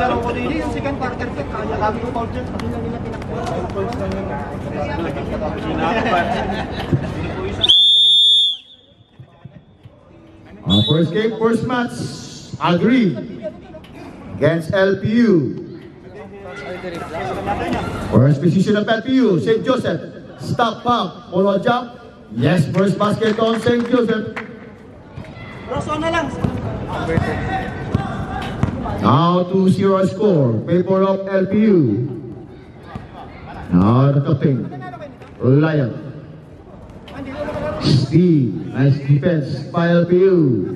laro ko din. Yung second quarter ko, kaya lagi ko foul dyan. Hindi na nila pinakita. First game, first match. Agree against LPU. First position of LPU, St. Joseph. Stop back, follow jump. Yes, first basket on St. Joseph. Rosso na lang. Now 2-0 score, favor of LPU. Now the captain, Lion. Steve, nice defense by LPU.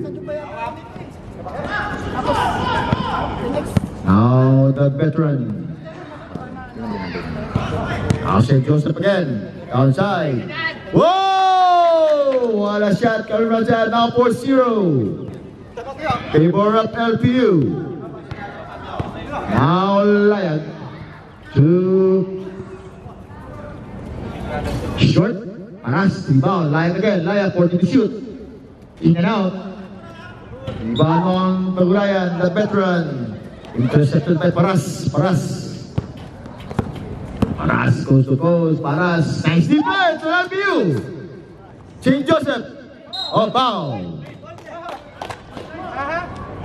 Now the veteran. Now St. Joseph again, downside. Whoa! What a shot coming from that. Now 4-0. Favor of LPU. Now Lion. Two. Short. Paras, rebound. Lion again. Lion 40 to shoot. In and out. Rebound on Pagulayan, the veteran. Intercepted by Paras. Paras goes to post. Paras. Nice defense to LPU. St. Joseph. Oh, foul.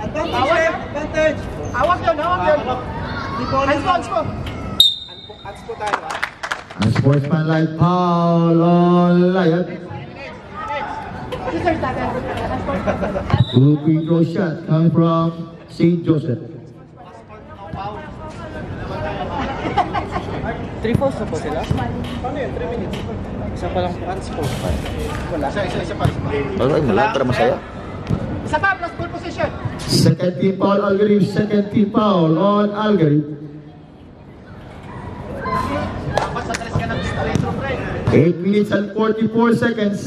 Advantage. Awak yun. Hands ko. Unsportsmanlike foul on Lion. Two free throw shot coming from St. Joseph. 3 falls na po sila? Paano yun? 3 minutes? Isa pa lang transport. Wala. Isa pa. Wala, para masaya. Isa pa, plus full position. Second team foul, Algarib. Second team foul on Algarib. 8 minutes and 44 seconds.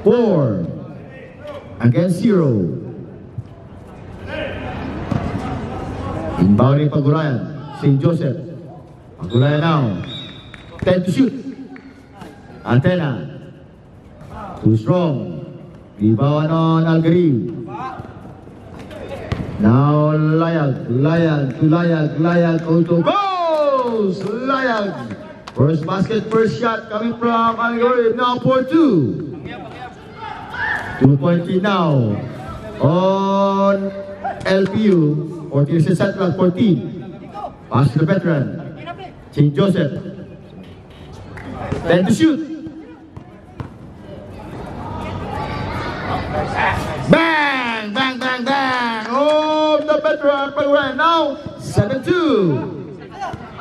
4 against 0. Inbounding Pagulayan. St. Joseph. Pagulayan now. 10 to shoot. Antena. Too strong. Rebound on Algarib. Now Layag also goes. Layag. First basket, first shot coming from Algarib. Now 4-2. 2-point lead now on LPU. 14 is Central, 14. Pass to the veteran. St. Joseph. 10 to shoot. Bang! Bang, bang, bang! Oh, the veteran Pagulayan now 7-2.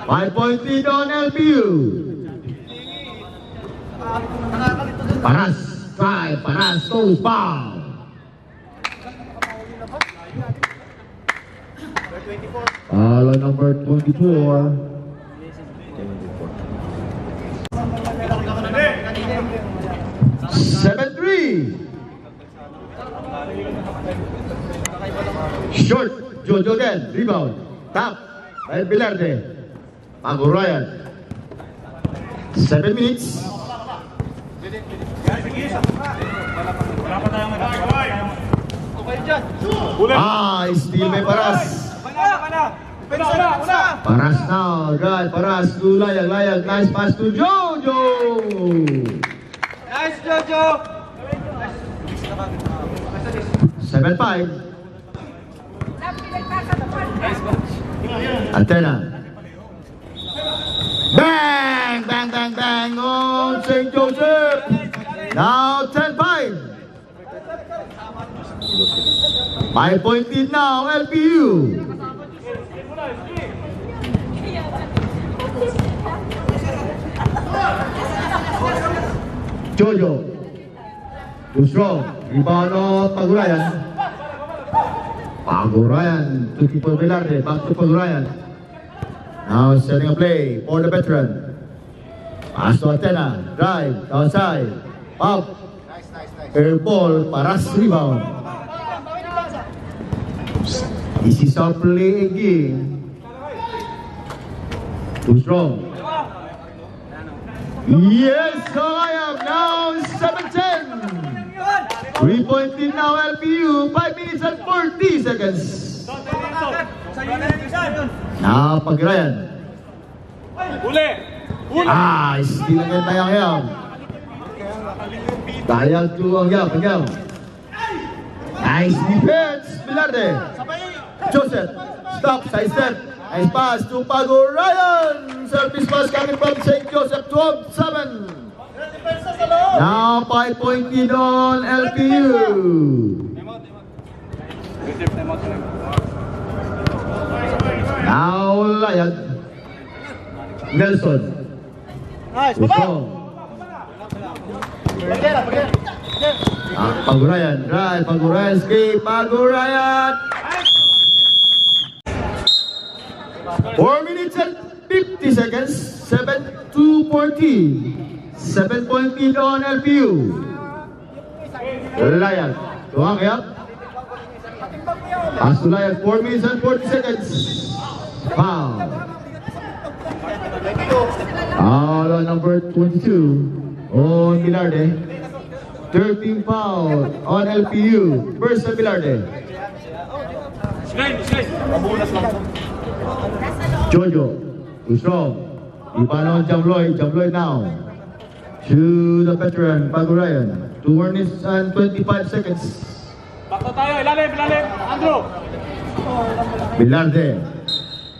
5-point lead on LPU. Paras, drive, Paras goes foul. Foul on number 24. Seven three. Short, Jojo again, rebound. Tap, by Bilarde. Pagulayan. 7 minutes. Steal by Paras. Paras now, right, Paras to Layag, nice pass to Jojo. Nice, Jojo. 7-5. Antena. Bang, bang, bang, bang on St. Joseph. Now 10-5. 5-point lead now, LPU. Jojo. Too strong. Rebound on Pagulayan. Pagulayan to Tito Velarde. Back to Pagulayan. Now setting a play for the veteran. Pass to Antena. Drive. Downside. Up. Air ball. Paras rebound. This is our play again. Too strong. Yes, Kayam. Now 7-10. 3-point lead now LPU. 5 minutes and 40 seconds. Now, Pagurayan. Uli! Ah, steal again by Yang Yang. Dayang to Ang Yang. Nice defense, Velarde. Joseph, stop, side step. Nice pass to Pagurayan. Service pass coming from St. Joseph, 12-7. Now, 5-point lead on LPU. Now, Layag. Nelson. Nice, Gusto. Pagurayan, right, Pagurayan, skip, Pagurayan. 4 minutes and 50 seconds, 7-14. 7-point lead on LPU. Layag, tuwang yap. As to Layag, 4 minutes and 40 seconds. Foul. Foul on number 22 on Velarde. 13 foul on LPU. First on Velarde. Jojo, too strong. Ipano on Jamloy now. To the veteran, Pagurayan. 2 minutes and 25 seconds. Bakto tayo, ilalim, Andrew! Velarde.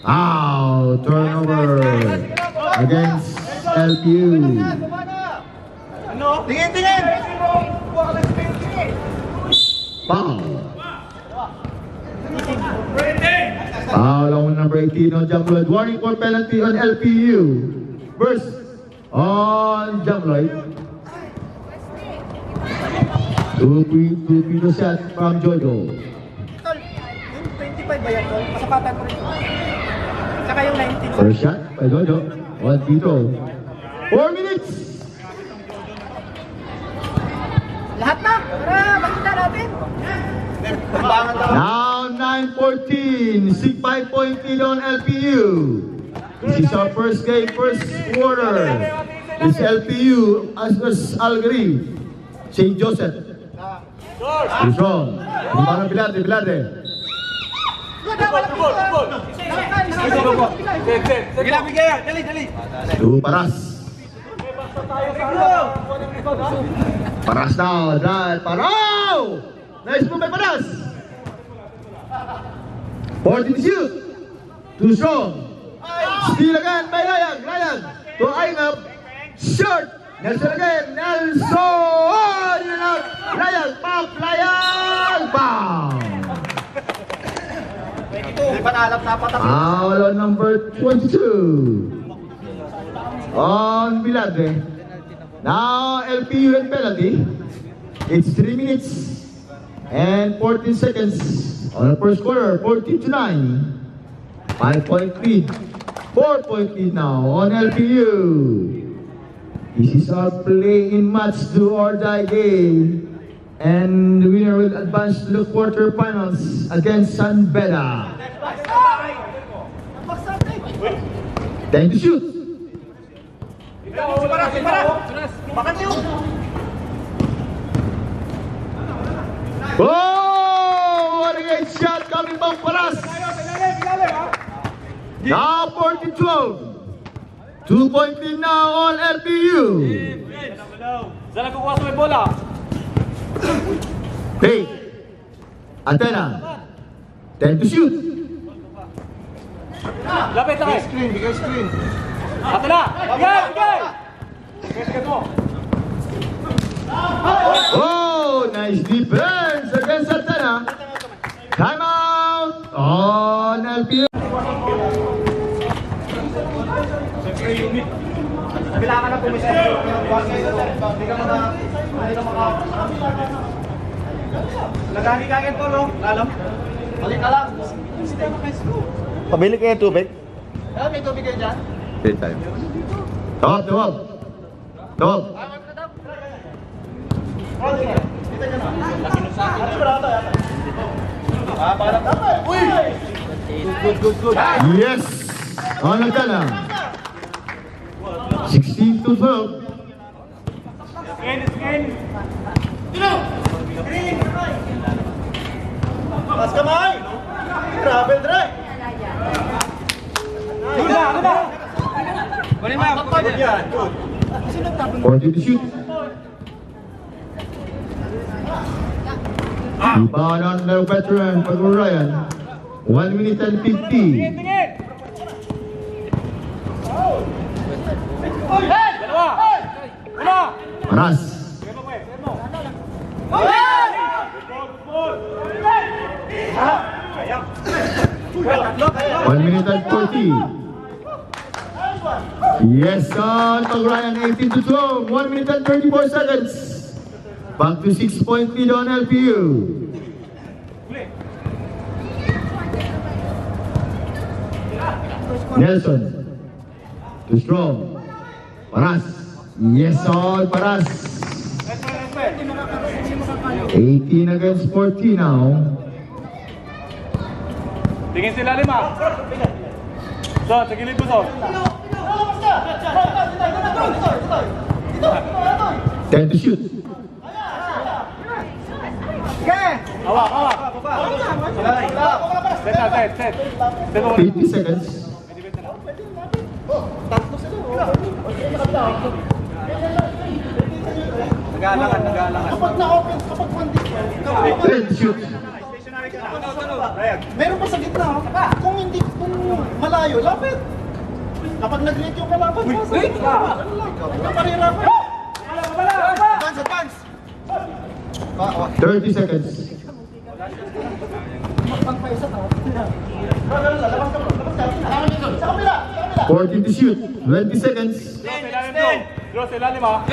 Out, turnover against LPU. Ano? Tingin! Foul. Foul on number 18 on Jamloyd. Warning for penalty on LPU. First on Jamloyd. Two free shot from Jojo. Yung 25 ba yan, Tol? Pasapatan ko rin. Saka yung 19. First shot by Jojo. One free throw. 4 minutes. Lahat na! Para makita natin! Now 9-14. 5-point lead on LPU. This is our first game, first quarter. It's LPU as Algary. St. Joseph. Strong. Parang Velarde. Dali! To Paras. Paras now. Drive. Paraw! Nice move by Paras. 14 to shoot. Too strong. Steal again by Layag. To Aingap. Short. Nelson again. Nelson! Layag. Pop. Foul on number 22 on Velarde. Now LPU and penalty. It's 3 minutes and 14 seconds on the first quarter. 14-9. 5-point lead. 4-point lead now on LPU. This is our play-in match do or die game. And the winner will advance to the quarterfinals against San Beda. Time to shoot. Oh! What a great shot coming from Paras. Now 14-12. 2-point lead now on LPU. Saan nagkukuha sa may bola? Hey, Athena. Time to shoot. Lapit lang eh! Bigay screen! Ato na! Bigay! Bigay mo! Oh, nice defense against Athena. Time out on LPU. Kailangan na pumisip. Hindi ka Nagani ka agad, Tol, no? Alam? Balik ka lang. Pabili kayo tubig? Alam, may tubig kayo dyan? Take time. Tawag. Oh, sige. Dito dyan na. Ano ba ito? Parang tama eh. Uy! Good. Yes, on Athena. 16-12. Pas kamay! Travel drive! Yan, good. 40 to shoot. Rebound on the veteran, Pagong Ryan. 1 minute and 50. Paras. 1 minute and 40. Yes, son. Pagong Ryan, 18 to 12. 1 minute and 34 seconds. Back to 6-point lead on LPU. Nelson. Too strong. Paras. Yes, all Paras. 18 against 40 now. Tingin sila 5. So, sa gilid mo, so. 10 to shoot. Hawak. Set. 50 seconds. Nagalangan. 10 to shoot. Meron pa sa gitna. Kung hindi, kung malayo, lapit. Kapag nag-late yung kalaban, wait! Naparira pa. Advance! 30 seconds. 14 to shoot. 20 seconds. Draw sa ilalim, ha?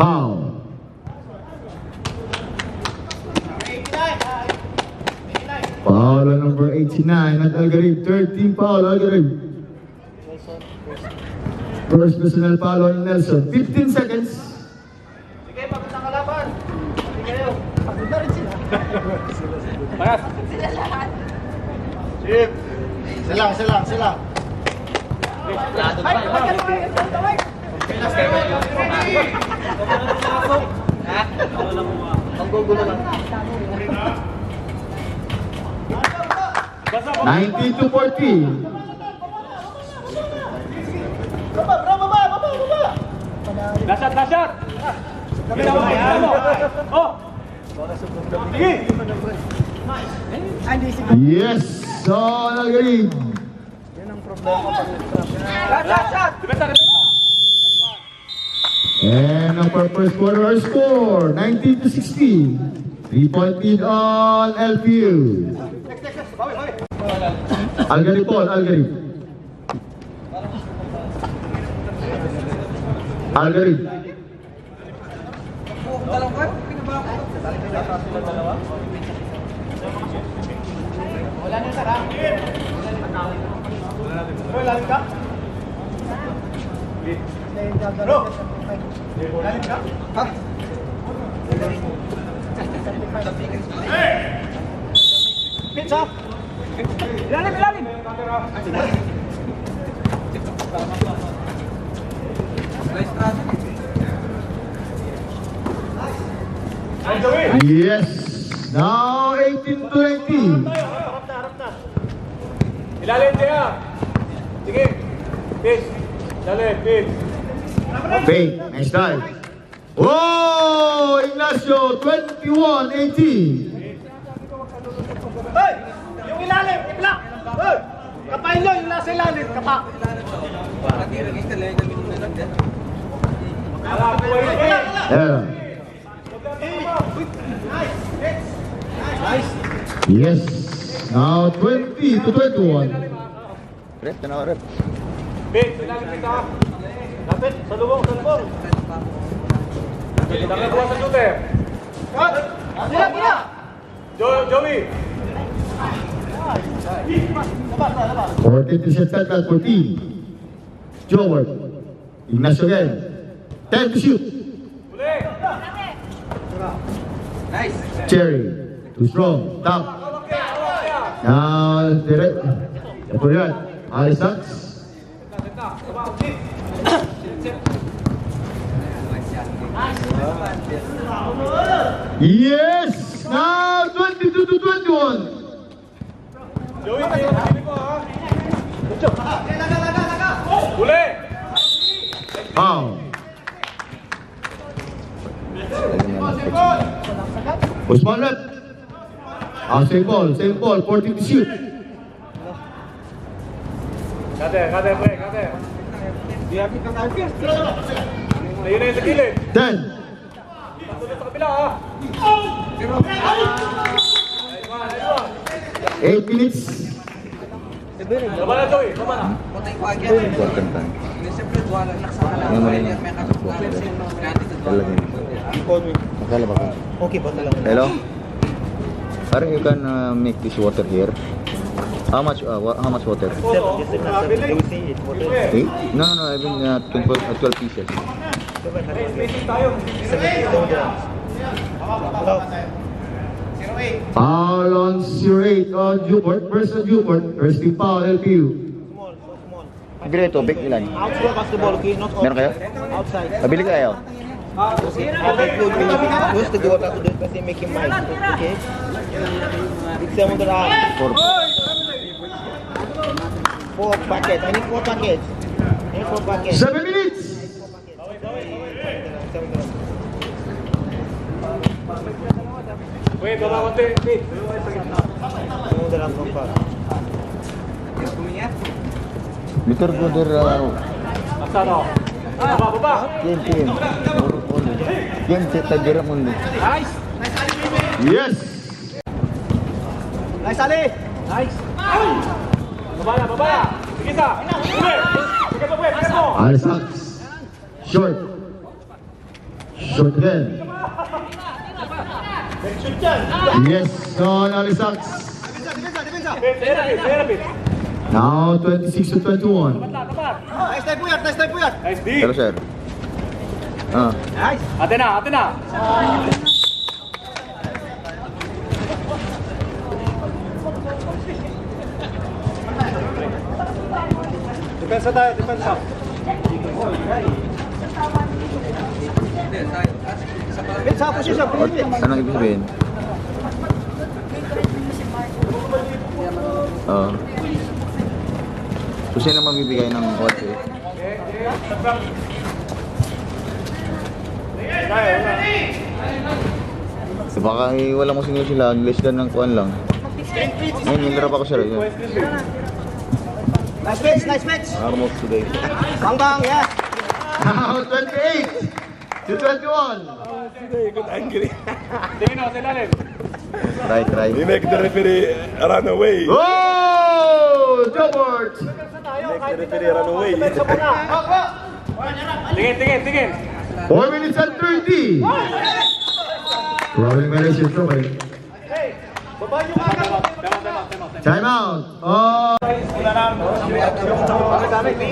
Foul. Foul on number 89 at Algarib. 13 foul, Algarib. First personal foul on Nelson. 15 seconds. Sige, pagod ang kalaban. Sige kayo. Pagod na rin sila. Paras. Chip. Sila. Ang gugulo lang. 19 to 40. Baba! Last shot! Oh! Sige! Yes, on Algarib. Last shot! Dependa. And our first quarter our score, 19 to 16. 3-point lead on LPU. Algarib Paul, Algarib. Pitch up! Ilalim! Yes, now 18 to 19. Ilalim siya! Sige! Pitch! Ilalim, pitch! Fake, nice dive. Oh, Ignacio, 21-18. Hey! Yung ilalim! I-block! Hey! Kapain nyo! Yung nasa ilalim! Kapak! Yeah. Yes, now 20 to 21. Pitch! Ilalim kita! Lapit! Sa lubong! Nakakuha sa shooter! Gila! Joey! 14 to set at 14. Joward. Ignacio again. 10 to shoot. Uli! Cherry. Too strong. Top. Now, direct. Ito yan. Alice Sachs. Yes! Now 22 to 21. Joey, tayo na ko, ha? Uli! Foul. Usman left. Same ball, 14 to shoot. Kate, pre, kate. Ayun na yung sa gilid. 10. Tuloy sa kabila, ha? 8 minutes. Tama na, Joy. Tama na. Hello? Parang you can make this water here. How much water? Eh? No, I mean 12 pieces. Spacing tayo. Foul on 08 on Newport versus Newport. First team foul, LPU. Bili ito, big ilan? Outside basketball, okay? Not Meron kayo? outside. Pabili kayo? Gusto ko wala ko doon kasi make him mine. Okay? Bigsa mo doon. 4 packets. I need 4 packets. 7 minutes. Wait, baba konti. Wait. Bitter brother, Asa na? Baba. game. Game, tajira mundo. Nice. Yes. Nice, Ali! Nice. Baba na. Sige sa. Uli. Sige pa, pre. Sige mo. Alisax. Short. Short again. Yes, on Alisax. Therapy. Now 26 to 21. Nice tayo puyat. Nice D. Hello sir. Nice. Ate na. Depensa tayo. Sa position, Philippines. Anong ibig sabihin? So sino mabibigay ng kotse? So baka wala mo sinyo sila, less than ng kuhan lang. Ngayon, yung drop ako sir. Nice match. Almost today. Bang, yes. Now 28 to 21. Tingin ako sa ilalim. Try. We make the referee run away. Oh, Jobert. The referee run away. Tingin. 4 minutes and 30. Rolling violation, troubling. Time out. Oh.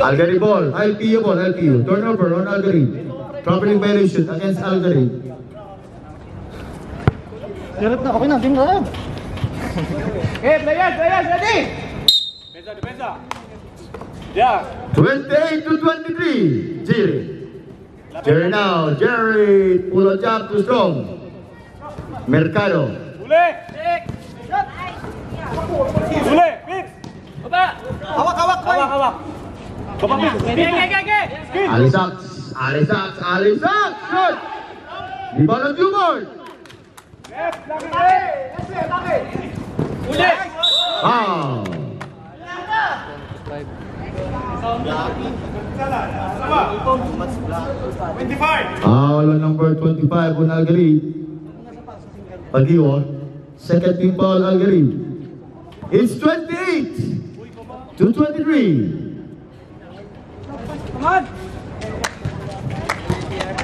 Algary ball. LPU ball. Turnover on Algary. Troubling violation against Algary. Direct na, okay na, game na tayo. Okay, players, ready? Depensa. Yeah. 28 to 23. Jerry now. Jerry. Pull a jump to strong. Mercado. Uli. Pit. Baba. Hawak, boy. Hawak. Baba, Pit. Alisax. Good. Di ba ng Jumor? Uli. Ah. Foul on number 25 on Algary. Pagiwa. Second team foul Algary. It's 28 to 23.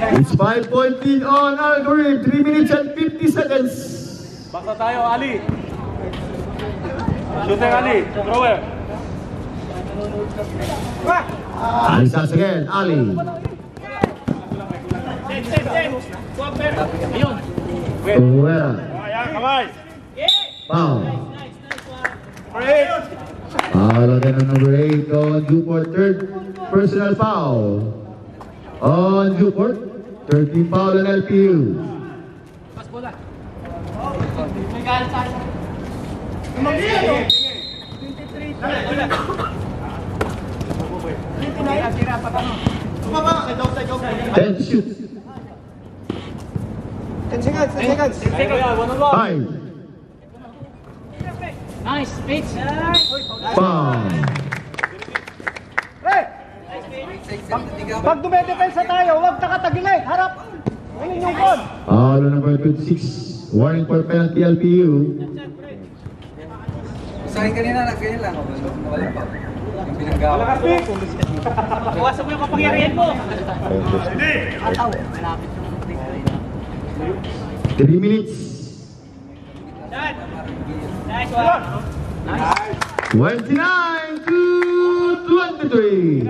It's 5-point lead on Algary. 3 minutes and 50 seconds. Basta tayo, Ali. Shooter, Ali. Thrower. Alisax again. Ali. Fuera. Kamay. Foul. Foul again on number 8 on Newport. Third personal foul on Newport. Third team foul on LPU. baba. Kay Dawsay, go. 10 to shoot. 10 seconds, 10 seconds. 5. Nice, Mitch. Foul. Pag dumedepensa tayo, huwag nakatagilid. Harap. Ayun yung call. Foul number 26. Warning for penalty LPU. Sa akin kanina, nagganyan lang. Wala pa. Yung pinanggawa. Iwasan mo yung kapangyarihan mo. 3 minutes. Nice one. 29 to 23.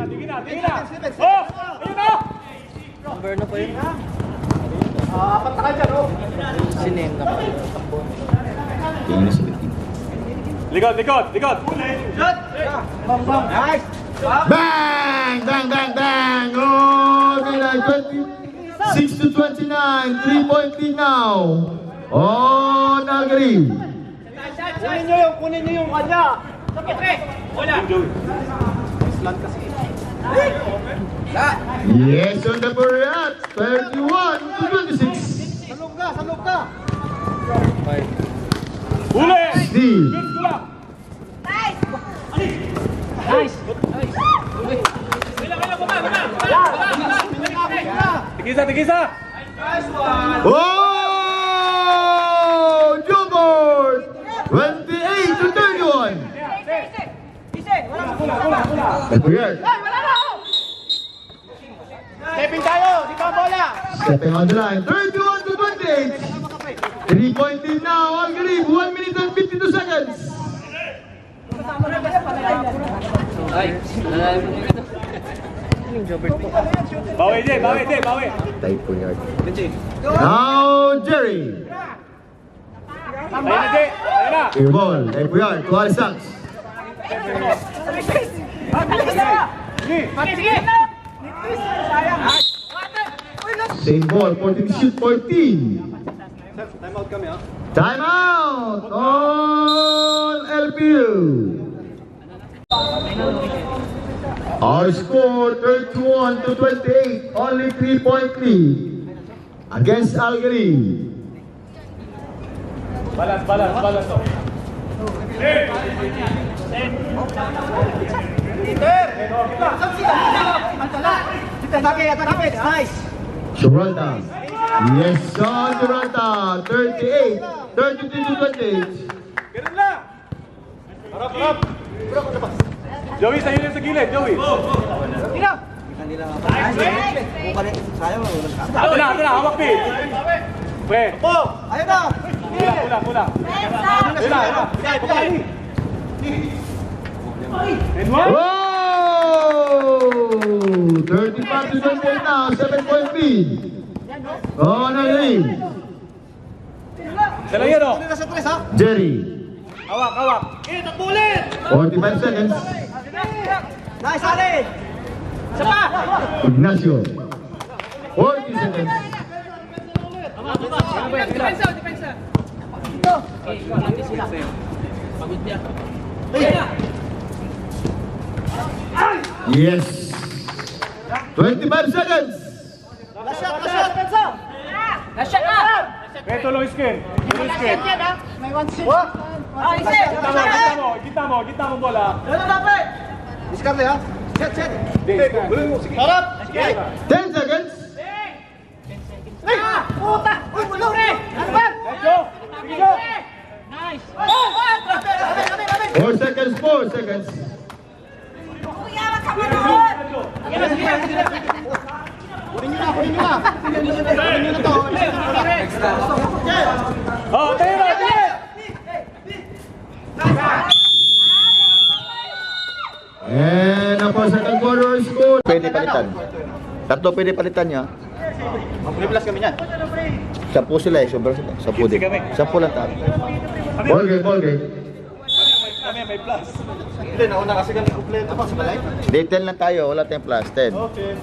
Apat na ka dyan, oh. Tingin na sa 15. Likod, likod, likod. Bang, bang. Nice. Bang! Bang, bang, bang! Oh, like 26 to 29. 3-point lead now. Oh, Nagari. Kunin nyo yung kanya. Wala. Yes, on the Buriat. 31 to 26. Salog ka, salog ka. Huli! Steve. Nice. Tigisa, tigisa! Oh! Jumboard! 28 to 31. The Buriat. Stepping tayo, di ba bola? Stepping on the line. 31 to 28. 3-point lead now. Algarib. 1 minute and 52 seconds. Bawi, Jay, bawi, Jay, bawi. Typo yard. Now, Jerry. Ayun na, Jay. Ayun na. Air ball. Hey, Buyar. Tuwali Sachs. Same ball. 14 to shoot. 14. Time out kami, ha? Time out on LPU. Our score 31 to 28. Only 3-point lead against Algary. Balance, balance, balance. Oh. Nice. Gibraltar. Yes, son, Gibraltar. 38. 33 to 28. Ganun lang. Harap, harap. Joey, sa'yo lang sa gilid, Joey. Ito na, hawak, Pete. Pre. Ayun na. Kulang, kulang. Ayun na, ayun na. And one. Whoa! 35 to 28 now. 7-point lead. Oh, Algary. Dala yan, oh. Nasa tres, ha? Jerry. Hawak, hawak. 45 seconds. Nice, Ali. Isa pa. Ignacio. 40 seconds. Yes. 25 seconds. Last shot, last shot. Last shot na. Pre, tulong skin. Tulong skin. What? Kita mo, bola. Ano dapat? Diskarte, ha? Set, set. Harap. 10 seconds. Ay! Puta! Uy, bulong! Ano ba? Let's go. Sige, go. Nice. 4 seconds, 4 seconds. Kunin nyo na, kunin nyo na. Kunin nyo na to. Oh, tayo na, sige. And ako second quarter score. Pwede palitan. Tatlo pwede palitan niya. Mag-plus kami yan. 10 sila eh. Sobrang sila. 10 din. 10 lang tayo. Ball game, ball game. Kami, may plus. Hindi, nauna kasi kami kumpleto pa sa balay. Day 10 lang tayo. Wala tayong plus. 10. Okay.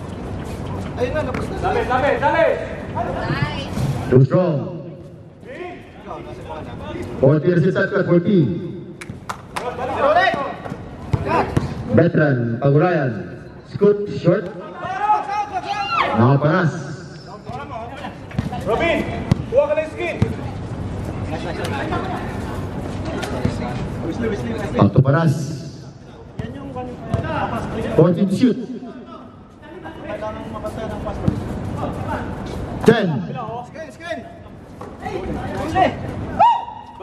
Ayun na, napos na. Dali, dali, dali. Too strong. 40 resistance at 14. Veteran, Pagurayan. Scoot short. Now paras. Robin, kuha ka ng skin. Back to paras. 14 to shoot. 10.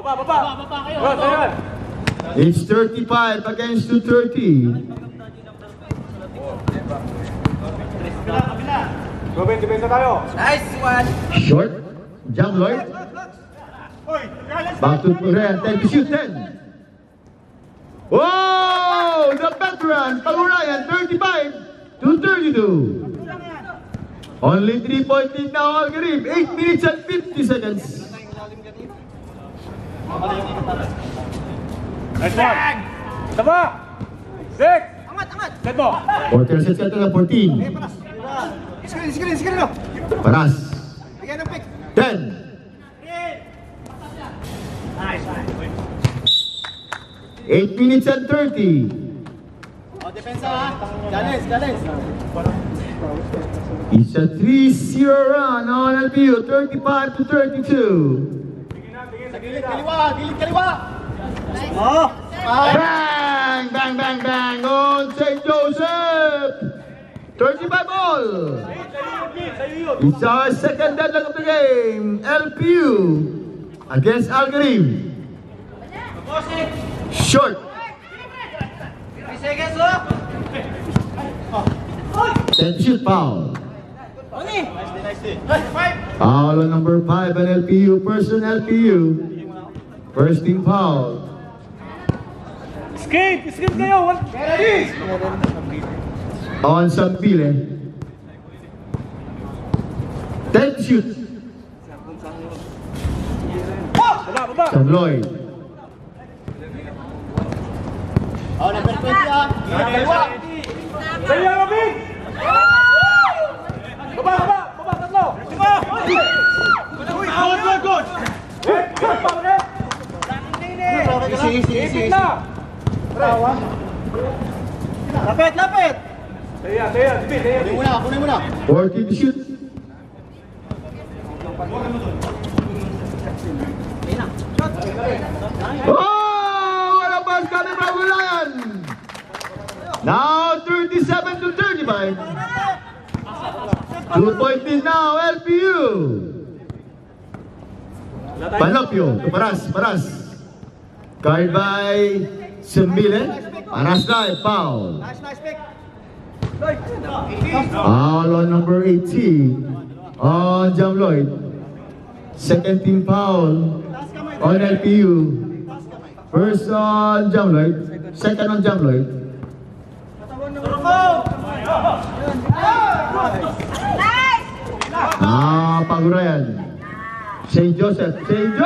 Baba kayo. Ayan. It's 35 against 230. Robin, depensa tayo. Nice one. Short. Jump Lloyd. Back to Pagurayan. 10 to shoot. 10. Whoa! The veteran, Pagurayan, 35 to 32. Only 3-point lead now, Algarib. 8 minutes and 50 seconds. Nice one. Taba. 6. Set mo. Quarter set ka na 14. Screen no. Paras. Bigyan ng pick. 10. Nice. 8 minutes and 30. Oh, depensa ha. Challenge. It's a 3-0 run on LPU, 35 to 32. Gilid kaliwa. Oh. Bang, bang, bang, bang on St. Joseph. 35 all. It's our second deadlock of the game. LPU against Algarib. Short. 3 seconds, oh. 10 shoot foul. Nice. Foul on number 5 on LPU. Person LPU. First team foul. Skate kayo. Ready. On Sambile. 10 shoot. Baba. Sam Lloyd. Oh, number 20 ha. Kaliwa. Kaya, Robin. Baba, tatlo. Good. Easy. Na. Lapit. Saya. Kunin mo na. 14 to shoot. Oh! What a buzz coming from Gulayan! Now 37 to 35. 2-point lead now, LPU. Panopio to Paras. Guard by Sembile. Paras drive, foul. Nice pick. Foul on number 18 on Jam Lloyd. Second team foul on LPU. First on Jam Lloyd. Second on Jam Lloyd. Pagurayan. St. Joseph. Time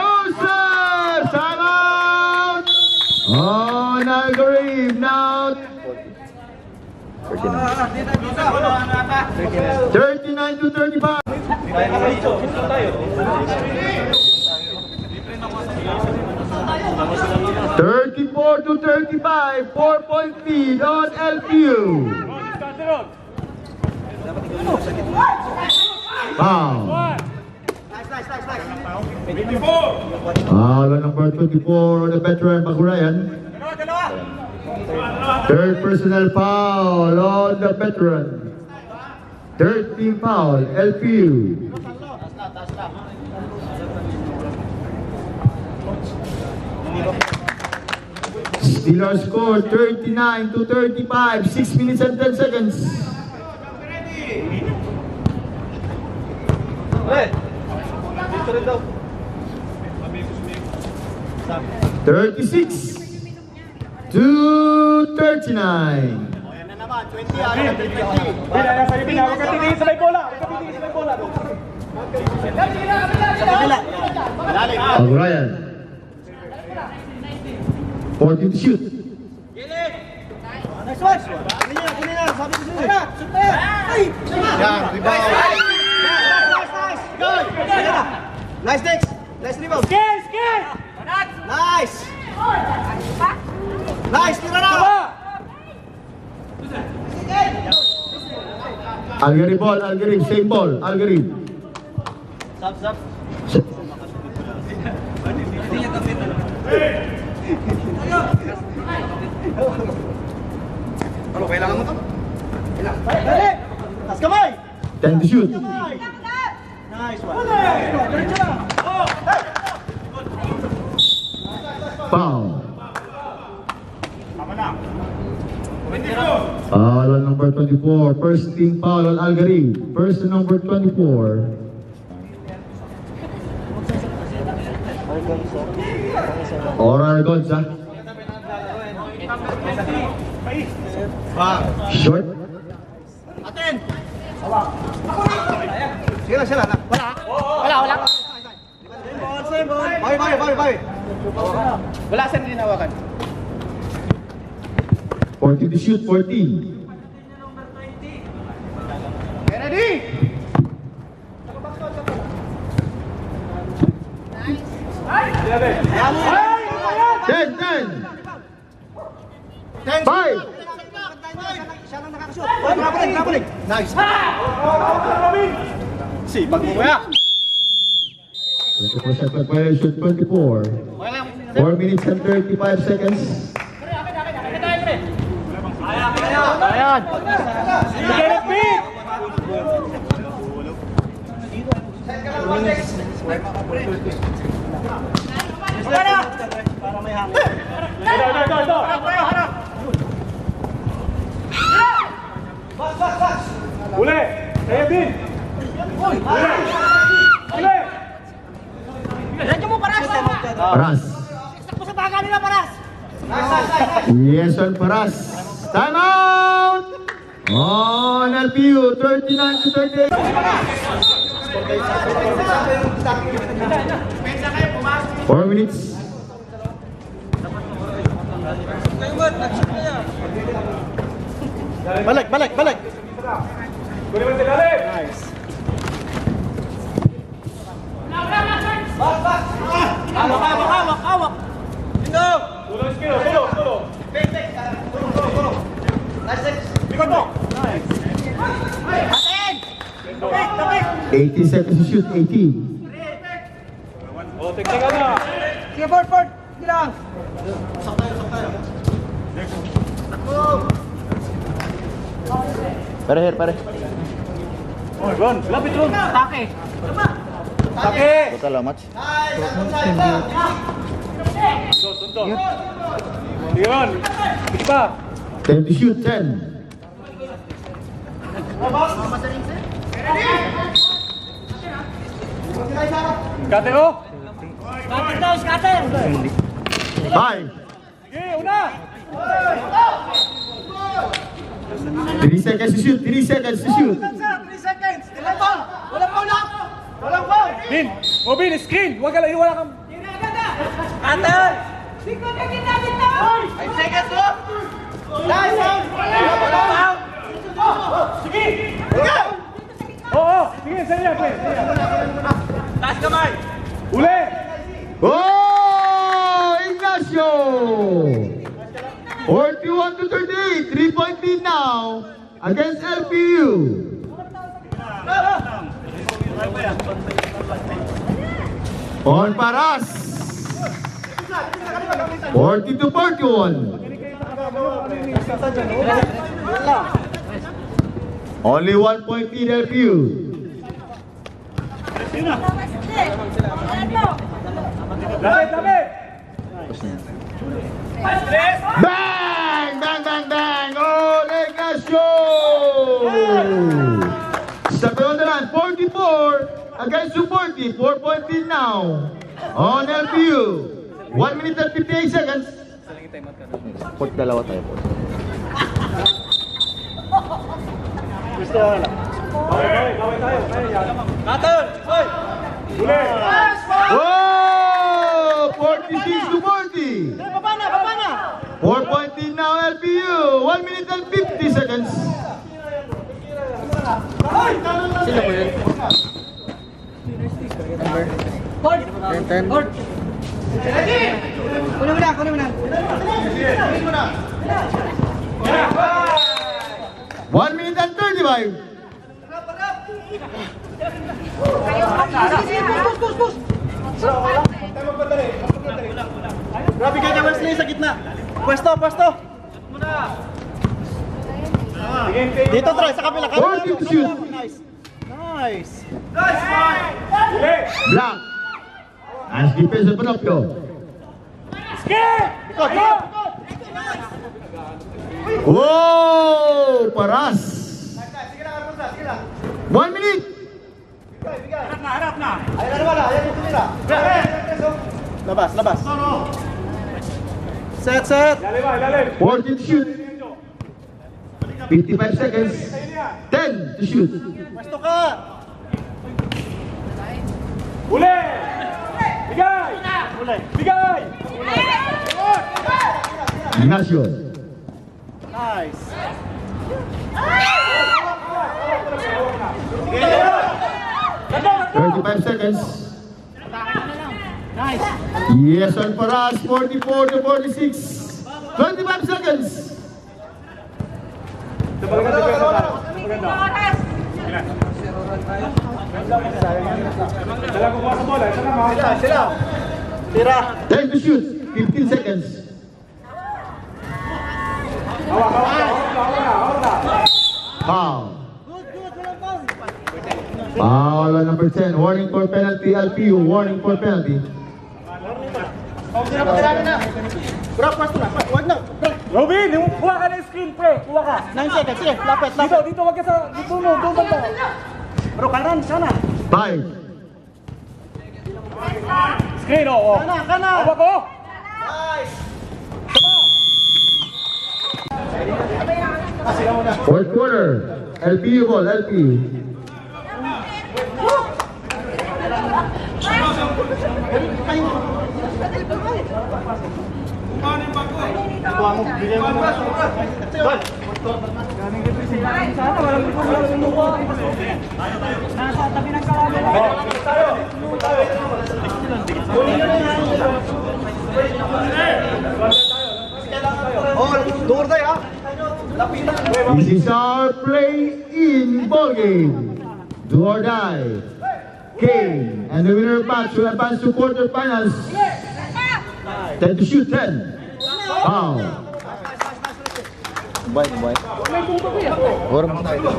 out! On Algarib now. 39 to 35. 34 to 35. 4-point lead on LPU. Foul. Foul on number 24 on the veteran Pagurayan. Third personal foul on the veteran. Third team foul, LPU. Steelers score 39 to 35, 6 minutes and 10 seconds. 36 to 39. Ayan na naman, 20 ha. 20. Bila sa ibig, huwag ka titingin sa may bola. Pagurayan. 14 to shoot. Nice one. Kunin na. Sabi ko sa'yo. Shoot na yan. Ay! Yan, rebound. Good. Nice Dex. Nice rebound. Skate! Nice. Nice, tira na. Algarib ball, Algarib, same ball, Algarib. Sap. Hindi niya kapit. Ano, kailangan mo to? Dali! Tas kamay! 10 to shoot. Nice one. Foul. Tama na. Foul on number 24. First team foul on Algarib. First number 24. Oral Gonza. Short. Aten! Sila, anak. Wala. Same ball. Bye. Wala saan dinawakan. 14 to shoot, 14. Kennedy! Ten. 10. 5. Siya lang nakakashoot. Traveling. Nice. Sipag mo kaya. 24 second violation, 24. 4 minutes and 35 seconds. Ayan. Sige, repeat! Para may hangin. Ito. Uli! Kaya din! Uli! Diretso mo, Paras! Paras. Sakto sa baga nila, Paras! Yes, on Paras. Time out! On LPU, 39 to 38. Four minutes. Balik. Kunin mo sila ulit! Nice. Hawak! Tulong skill, tulong! Likod mo! 80 seconds to shoot, 80. O, teknikan na! Sige, Ford. Sige lang. Pare. Oh, Ron! Lapit, Ron! Atake! Take! Total how much? Sunto! Sige, Ron! Sige pa! 10 to shoot, 10. Scatter, oh! Scatter daw, scatter! 5. Sige, una! 3 seconds to shoot, 3 seconds to shoot. 3 seconds. Ilan ball? Walang ball. Bin! O, Bin, screen! Huwag ka lang, wala kang... Scatter! Sikot ka ginamit na! 5 seconds to. Nice. Walang ball. Sige! Oo! Sige, sa'yo yan, Bin! Taas kamay! Uli! Oh! Ignacio! 41 to 38. 3-point lead now against LPU. On Paras. 40 to 41. Only 1 point lead LPU. Lapit! Tapos na yan. Bang! Oh, Ignacio! Step on the line. 44 against 240. 4-point lead now on LPU. 1 minute and 58 seconds. Port dalawa tayo po. Kaway tayo! Scatter! Hoy! Uli! Oh! 46 to 40. Baba na. 4-point lead now LPU. 1 minute and 50 seconds. Ford! Ford! Kunin mo na. 1 minute and 35. Grabe ka kay Wesley sa gitna. Pwesto, pwesto. Dito try sa kabila. 40 to shoot. Nice. Nice. Black. Nice defense of Panopio. Ikot, ikot. Wow! Paras! 1 minute! Labas, labas. Set, set. 40 to shoot. 55 seconds. 10 to shoot. Pwesto ka. Uli! Bigay! Uli. Bigay! Ignacio. Nice. 35 seconds. Nice. Yes, on Paras. 44 to 46. 25 seconds. Dala ko pa sa bola. Ito na mga. Sila. Tira. 10 to shoot. 15 seconds. Hawak na. Foul. Foul on number 10. Warning for penalty. LPU. Warning for penalty. Bro, pwesto na. Wag na. Bro. Robin, kuha ka ng screen, pre. Kuha ka. 9 seconds. Sige, lapit, Dito, lapit. dito, wag ka sa... Dito mo, doon banda. Bro, kanan, sana. 5. Screen, oo. Kana, kana. Hawak ko. Fourth quarter. LPU ball. LPU. Oh, door tayo, ha? This is our play-in ball game. Do or die. Game. And the winner of match will advance to quarterfinals. 10 to shoot. 10. Foul. Baik. Orang tayo.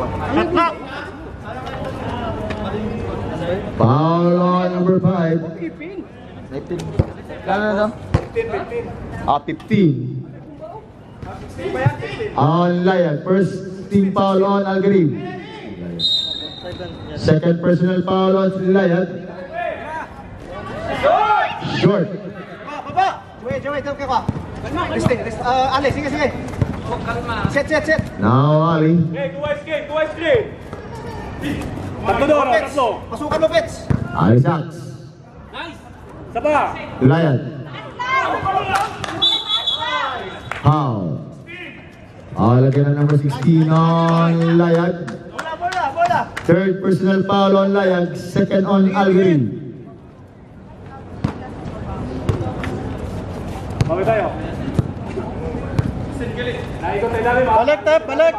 Foul on number 5. 19. Kano na? 15. On Layag. First team foul on Algarib. Second personal foul on Layag. Short. Baba! Joey, tawag ka. Rest. Ale, sige. Set. Now Ali. Hey, tuwa screen. Tatlo doon, tatlo. Pasukan mo, Pets. Ali Sachs. Saba. Layag. Foul. Foul again on number 16 on Layag. Bola. Third personal foul on Layag. Second on Algarib. Bakit tayo? Naikot tayo lalim, ha? Balik, Tep, balik.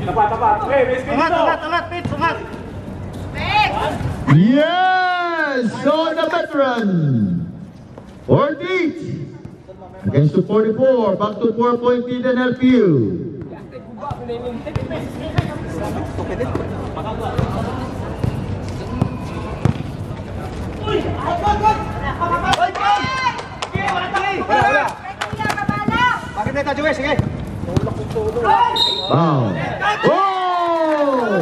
Tapat. Hey, may screen dito. Angat, Pets, angat. Yes! On the veteran. 48 against the 44. Back to 4-point lead and LPU. Wala. Bakit na Joey, sige. Wow. Oh!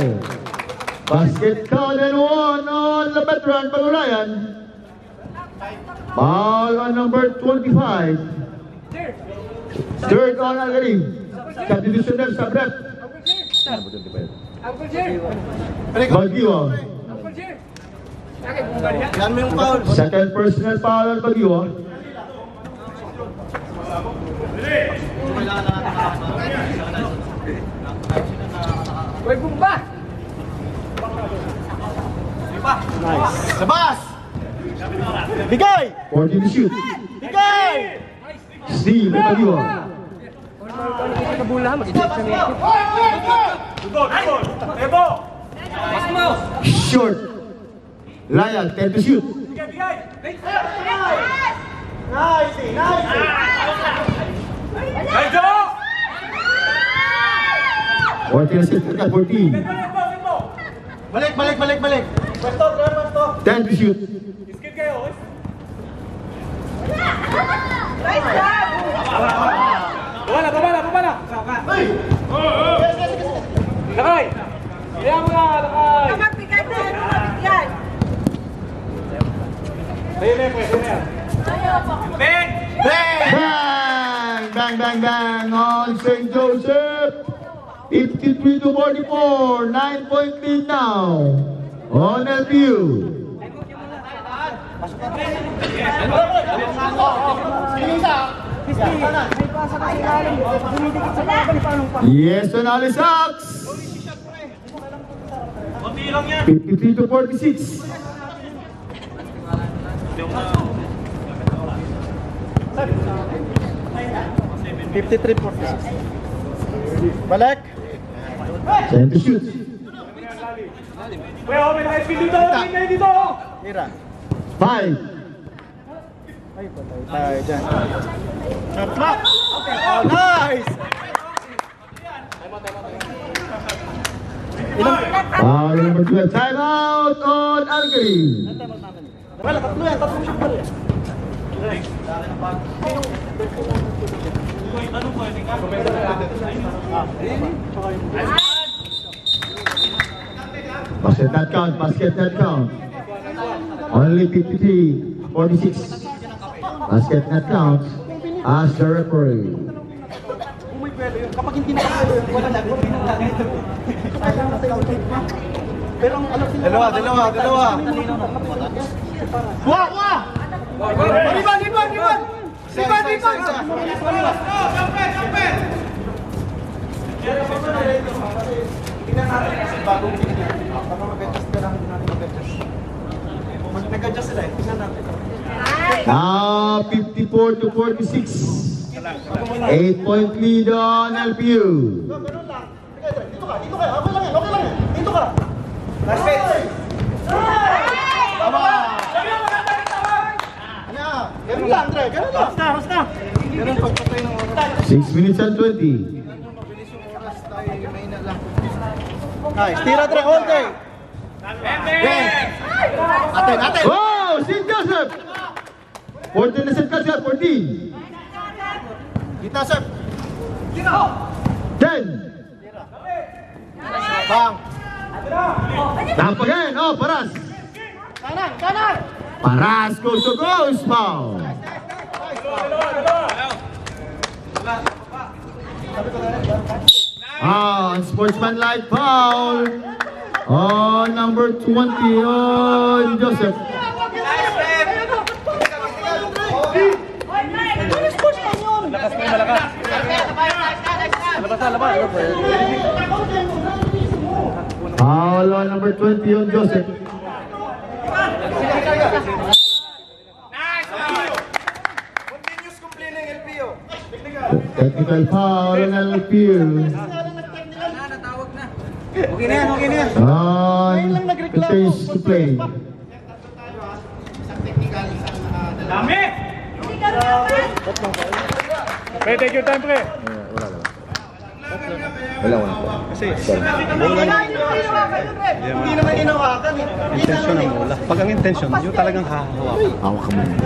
Basket count and 1 on the veteran Pagulayan. Foul on number 25. Third on Algarib. Substitution them sa rep. Baguio. Yan mo yung foul. Second personal foul on Baguio. Nice. Labas! Bigay! 40 to shoot. Bigay! Steve Baguio. Dudon. Ebo. Short. Ryan, 10 to shoot. Nice, nice. Hey, Joe! 14 assists, 14. Balik. Pwesto. 10 to shoot. Skip kayo. Nice job! Babala. Hey! Lakay! Kaya mo na, lakay! Magbigay na, magbigay. Ayun na yan. Ben! Bang on St. Joseph. 53 to 44. 9-point lead now on LPU. Yes, Sonali Sox. 53 to 46. Balik. 10 to shoot. May naka-skill dito! May dito! Mira. 5. Tayo dyan. Shot clock. Oh, nice. Foul number 12. Timeout on Algary. Wala, tatlo yan. Tatlong shot pala. Basket not count. Only 53, 46. Basket not count as the referee. Kapag hindi nakapalo yun, wala na. Pero ang alam sila... Dalawa. Kuha! Liban! Tingnan natin kasi bagong tingin. Baka mag-adjust ka lang natin mag-adjust. Nag-adjust sila eh. Tingnan natin. Now 54 to 46. 8-point lead on LPU. Ganun lang. Dito ka. Okay lang yan. Dito ka. Last hit. Tama! Ano? Ganun lang, Andre. Ganun lang. Basta. Ganun pagpatay ng oras. 6 minutes and 20. Nice. Tira, Andre. All day. Atin. Oh, St. Joseph! 14 na St. Joseph, 14. Kita, sir. 10. Bang. Tap again. Oh, Paras. Kanan. Paras goes to goes. Foul. Unsportsmanlike foul on number 20 on Joseph. Lakas mo, malakas. Labas. Foul on number 20 on Joseph. Technical foul on LPU. Natawag na. Okay na yan. On continues to play. Dami! Pre, take your time, pre. Wala. Hindi naman hinawakan eh. Intention ang wala. Pag ang intention, yung talagang hahawakan. Hawak ka muna.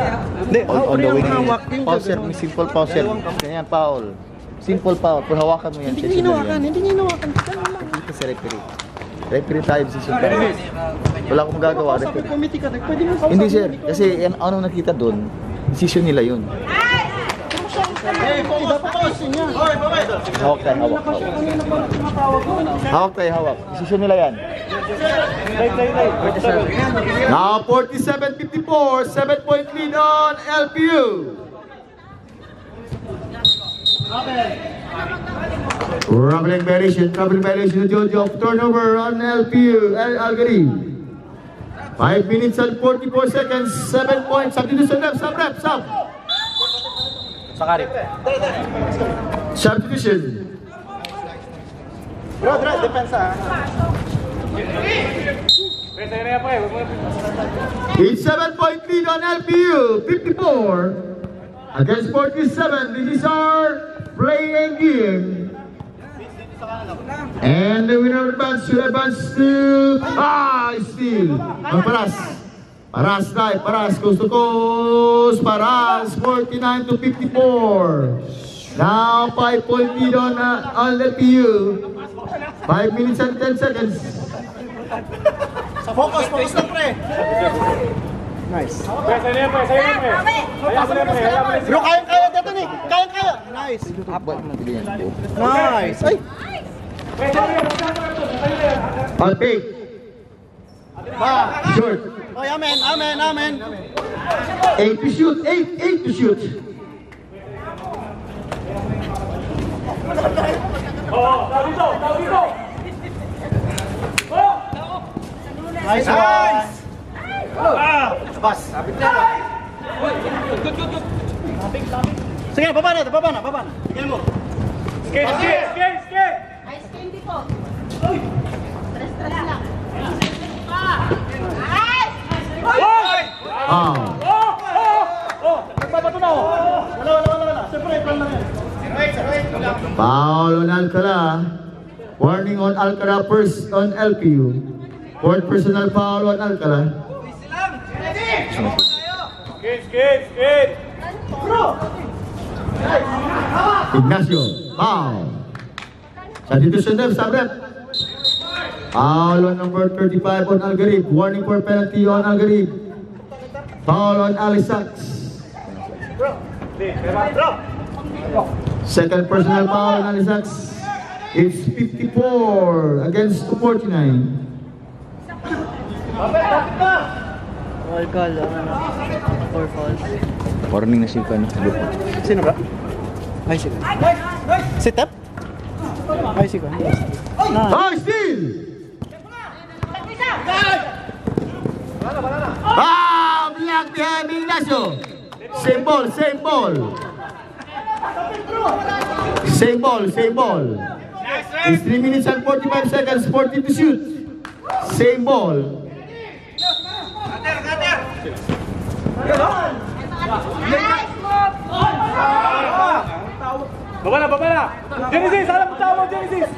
Hindi, On the way yung hawak ni yung foul, sir. May simple foul, sir. Ganyan, foul. Simple foul. Pero hawakan mo yan. Hindi hinawakan. Ganun lang. Ito si referee. Referee tayo sa simple. Wala akong magagawa. Sa Referee. committee ka, pwede mo Hindi, sir. Kasi yan, ano nakita doon, decision nila yun. Dapat kasi niya. Hawak tayo, hawak. Hawak tayo, hawak. Decision nila yan. Now 47-54, 7-point lead on LPU. Troubling violation of Jojo. Turnover on LPU, Algary. 5 minutes and 44 seconds, 7 points. Substitution left, sub. Sakari. Substitution. Bro, depensa. Pre, sa'yo na yan, pre. Huwag mo na- It's 7-point lead on LPU, 54 against 47. This is our playing game. And the winner advance to steal. Paras. Paras live, Paras coast to coast. Paras 49 to 54. Now 5-point lead on LPU. 5 minutes and 10 seconds. Focus lang, pre. Pre, sa'yo na yan, pre. Sa'yo na yan, pre. Hayaan mo na yan, pre. Hayaan mo na yan. Bro, kayang-kaya dito ni. Kayang-kaya. Nice. Ba't mabili yan po? Nice. Ay. Pre, sa'yo na yan. Sa'yo na yan. On pick. Short. Oy, amen. 8 to shoot. 8 to shoot. Oo, tao dito, tao dito. Oh! Nice one. Bas. Sige, baba na. Tingnan mo. Skate. Ice candy po. Stress lang. Ay! Foul. Nagbabato na, oh. Wala. Siyempre, plan lang yan. Foul on Alcala. Warning on Alcala, first on LPU. Fourth personal foul on Alcala. Skate. Ignacio, foul. Substitution left, sub-rep. Foul on number 35 on Algarib. Warning for penalty on Algarib. Foul on Ali Sachs. Second personal foul on Ali Sachs. It's 54 against 49. All call, four falls. Warning na siya no. Sino ba? Ay, sige. Sit up? Ay, sige. Oh, steal! Black behind Ignacio. Same ball. Same ball. It's 3 minutes and 45 seconds, 40 to shoot. Same ball. Baba na. Genesis, alam mo tao mo, Genesis.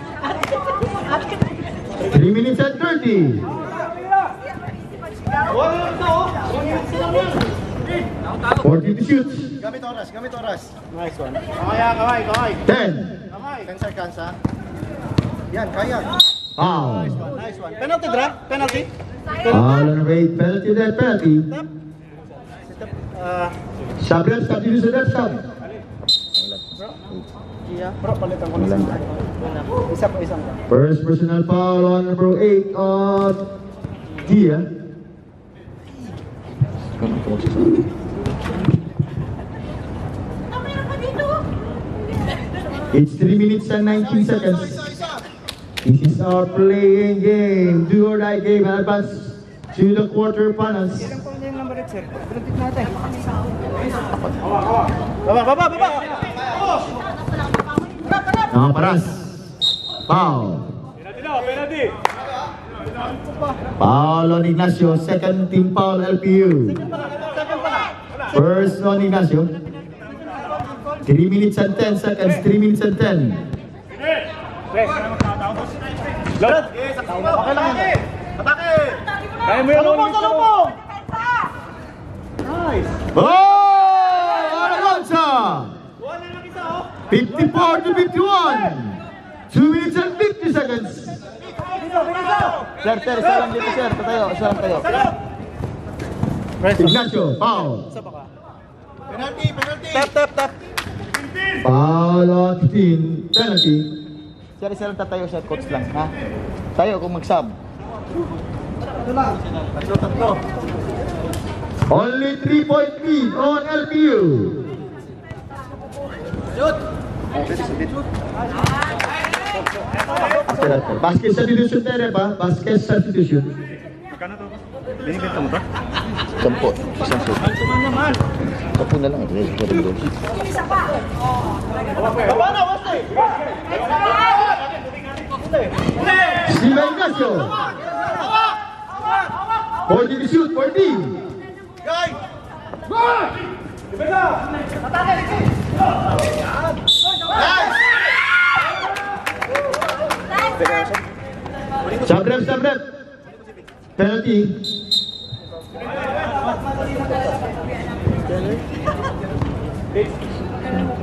3 minutes and 30. Forty to shoot. Gamit oras. Nice one. Kamay. 10. Kansa. Yan, kaya. Foul. Nice one. Penalty, Dra? Penalty? Foul on rate, penalty, that penalty. Sabrel, substitution left sub. Bro, palitan ko na. Isa pa. First personal foul on number 8 on Gia. It's 3 minutes and 19 seconds. This is our playing game. Do or die game. Advance to the quarterfinals. Yung number 8, sir. Pinagtit natin. Baba. Nakaparas. Foul. Penalty. Foul on Ignacio. Second team foul LPU. First on Ignacio. 3 minutes and 10 seconds. 3 minutes and 10. Load. Okay lang yan. Atake! Kaya mo yan, Salubong! Nice! Oh! Aragonza! 54 to 51. 2 minutes and 50 seconds. Sir, isa lang dito, sir. Isa lang tayo. Ignacio, foul. Penalty! Tap! Foul on 15. Penalty. Sir, isa lang tatayo, sir. Coach lang, ha? Tayo kung mag-sub. Tatlo. Only 3-point lead on LPU. Basket substitution tayo ba? Basket substitution. Binibenta mo to? 10. Isang shoot. 10 na lang eh. Baba na, Wesley! Steve Ignacio. 40 to shoot, 40. Sub rep. Penalty.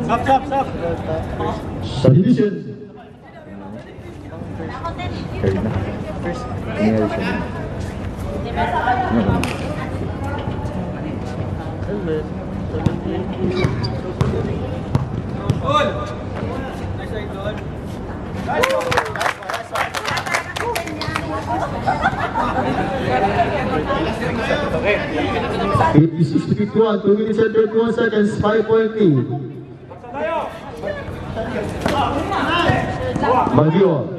Stop. Subdivision. Third na. First. Nangyari siya. Okay. 56 to 51, 2 minutes and 31 seconds, 5 point lead. Baguio.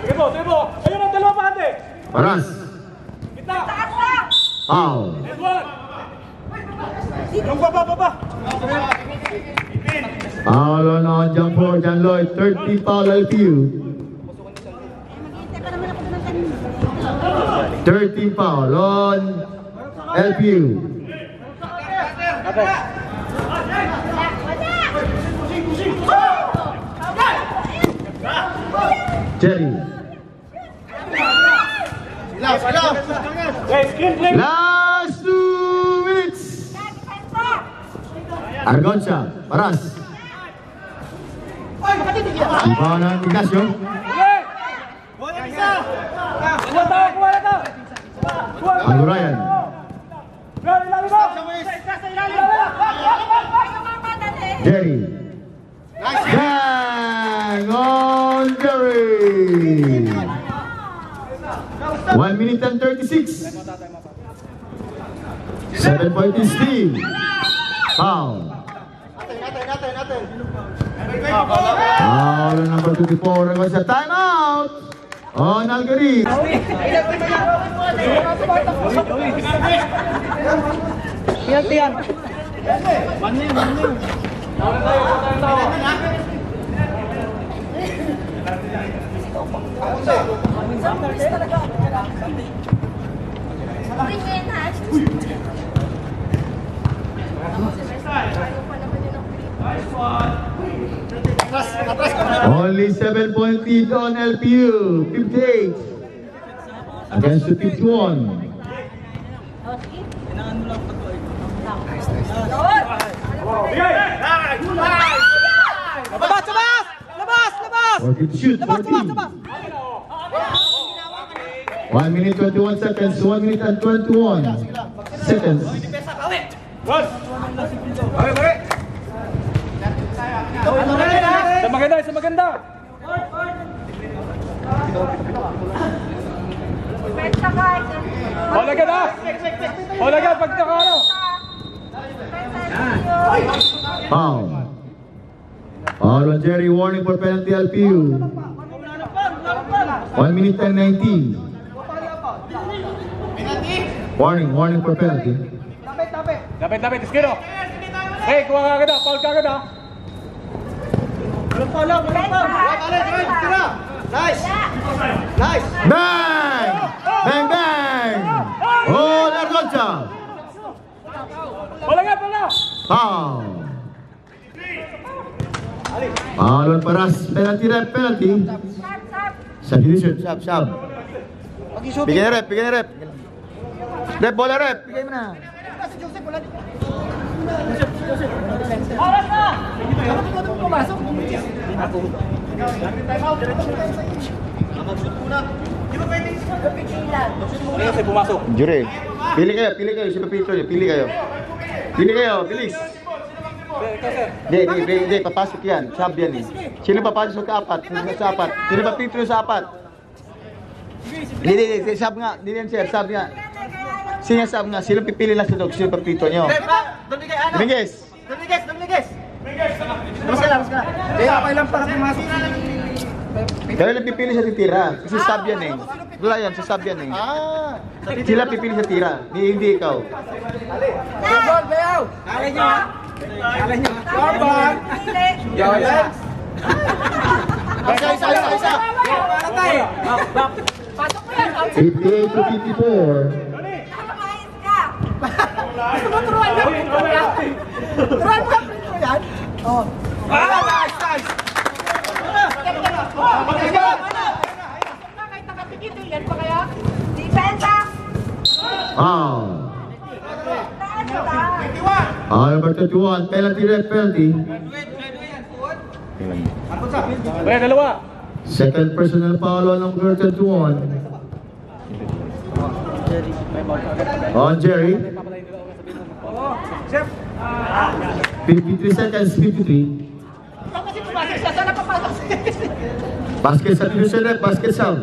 Sige po. Ayun ang dalawa pa ate. Paras. Kita. Foul. Edward. Yung baba. Foul on jump for John Lloyd. 30 foul LPU. 13 foul on LPU. Jerry. Hey, screen play. Last 2 minutes. Argonza. Paras. Iba ng Ignacio. Kuha na to. Aldo Ryan. Jerry. Gang on Jerry. 1 minute and 36. 7 point steal. Foul. Foul number 24. Was a timeout on Algarit. Only 7 point lead on LPU. 58 against the 51. Labas! 40 to shoot. 14. 1 minute 21 seconds. 1 minute and 21 seconds. Sa maganda. All agad, pagkakano. Foul. Foul on Jerry. Warning for penalty LPU. 1 minute and 19. Warning for penalty. Lapit, iskino. Hey, kuha ka agad, foul ka agad. Nice! Bang! Bang! Oh, Argonza. Wala. Foul. Foul on Paras. Penalty. Substitution. Sub. Bigyan na rep. Rep, bola rep. Bigay mo na. Kasi pumasok. Jure. Pili kayo. Si Pepito nyo. Pili kayo. Bilis. Hindi, papasok yan. Sab yan eh. Sino papasok sa apat? Sino Pepito sa apat? Hindi, sab nga. Hindi yan sir, sab nga. Sino sab nga? Sino pipili lang sa dog? Sino Pepito nyo? Dominguez. Labas ka na. Okay lang para pumasok. Kaya lang pipili sa titira. Kasi sab yan eh. Wala yan, sa sab yan eh. Sila pipili sa tira. Hindi ikaw. Ball, bayaw! Alay nyo! Ball! Isa! Pasok mo yan. 58 to 54. Nakamayos ka. Gusto mo turuan ka print ko yan? Turuan ka print ko yan? Oh. Nice, nice. Kahit nakapikit yan pa kaya? Depensa! Foul. Taas ba? Number 21, penalty red penalty. Pre, dalawa. Second personal foul on number 21. On Jerry. 53 seconds, 53. Ikaw kasi pumasok siya. Saan napapasok siya? Basket substitution red, basket sound.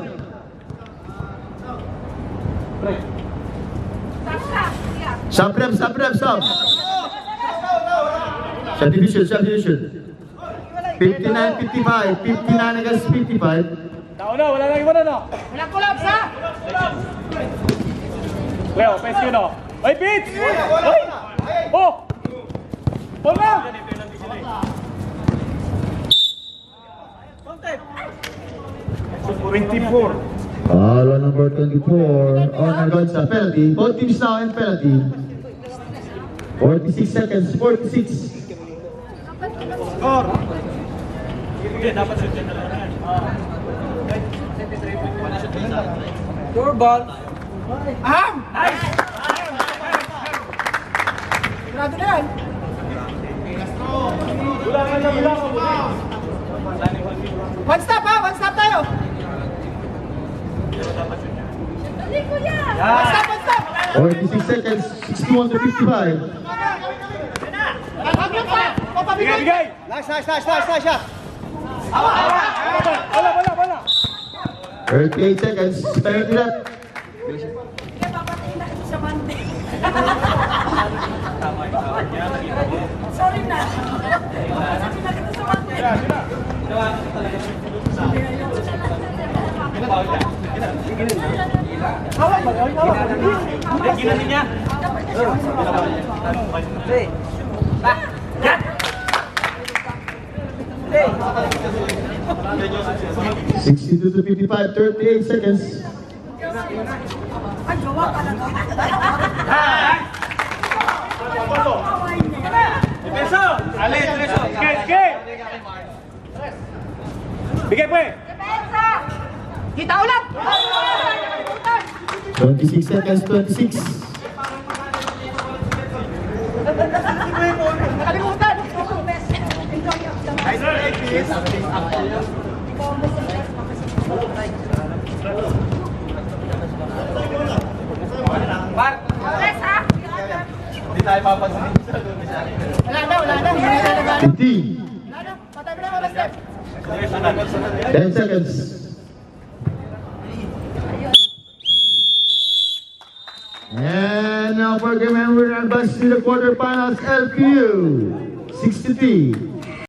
Sub rep, sub rep, sub. Substitution, substitution. 59, 55, 59 against 55. Tao na, wala nang iwan no. Walang collapse ha? Leo, pes yun no. Ay, Beats! Ay! Oh! Bola! Foul on number 24 on Agonza, penalty. Both teams now in penalty. 46 seconds, 46. Sure ball. Sigurado na yan. One stop ha? One stop tayo. Dali ko yan. One stop, one stop. 46 seconds, 61 to 55. Huwag yung pa. Bigay, Papabigay. bigay! Nice, nice, nice, nice, nice shot. Bola! 38 seconds, penalty red. Kaya papatayin na ito sa Monday. Sorry na. Papatayin na ito sa Monday. Ginanin niya. Hey. 62 to 55, 38 seconds. Ay, gawa ka lang. Peso! Ali, Peso! Sige! Bigay, pre! Depensa! Kita ulit! 26 seconds, 26. Nakalimutan! Yes, ha? Hindi tayo papansin. Wala na, wala na. Wala na. 15. Wala na. Patay mo na mga step. 10 seconds. And now for game and we're advanced to the quarterfinals. LQ 63